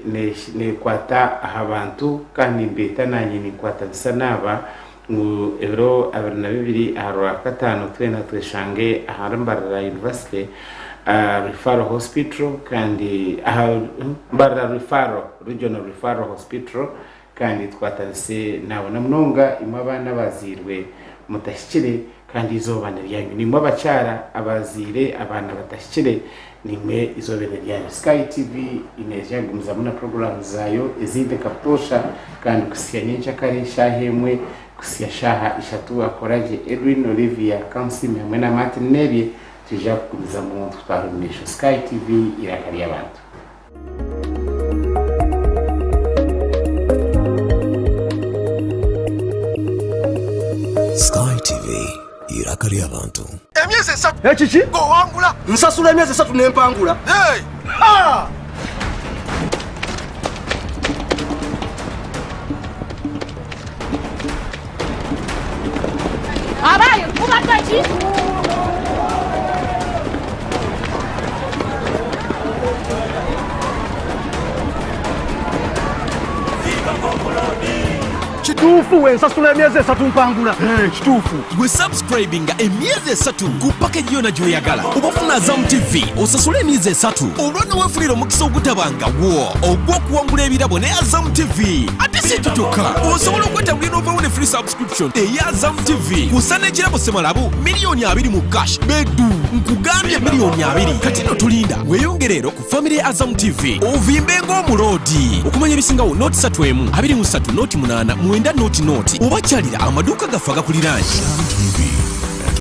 Speaker 1: ne kwata abantu kandi mbeta nanyi ni kwata bisanaba mu ebiro 22 arwa katano twena tweshange aharambarara University Referral Hospital kandi Mbarara Regional Referral Hospital kandi twatanse nabona munonga imwe abana bazirwe mutashyikire kandi izobana ryanyu nimwe abacara abazire abana batashyikire nimwe izobana ryanyu Sky TV ineje gumza muna program zayo izinde kaptosha kandi kusianyesha kare shahemwe kusia shaha ishatu akoraje Edwin Olivia Kansi hamwe na Martin Nerie tujya kugumiza mu twarumisha Sky TV irakari abantu
Speaker 5: Sky TV irakari abantu
Speaker 6: emyezi 3
Speaker 5: ekiki
Speaker 6: go wangula
Speaker 5: nsasula emyezi 3 nempangula
Speaker 6: hey ha
Speaker 7: abayo kubatachi
Speaker 5: kituufu wensasula emyezi 3 mpangula kituufu
Speaker 8: gwe subscribing emyezi 3 ku package yona gyoyagala obafuna Azam TV osasula emyezi 3 olwana wefunira omukisa ogutabanga wo ogw'okuwangula ebirabo ne Azam TV ate si tutuka osobola okwetagulira n'ovaawo free subscription eya Azam TV kusana ekirabo semalabu miliyoni 20 mu cash bedu nkugambye miliyoni 20 kati no tulinda weyongerero ku family ya Azam TV ovimbe ng'omulodi okumanya ebisingawo noti 3 23 noti 8 mwenda noti obakyalira amaduuka gaffe agakuliraanye.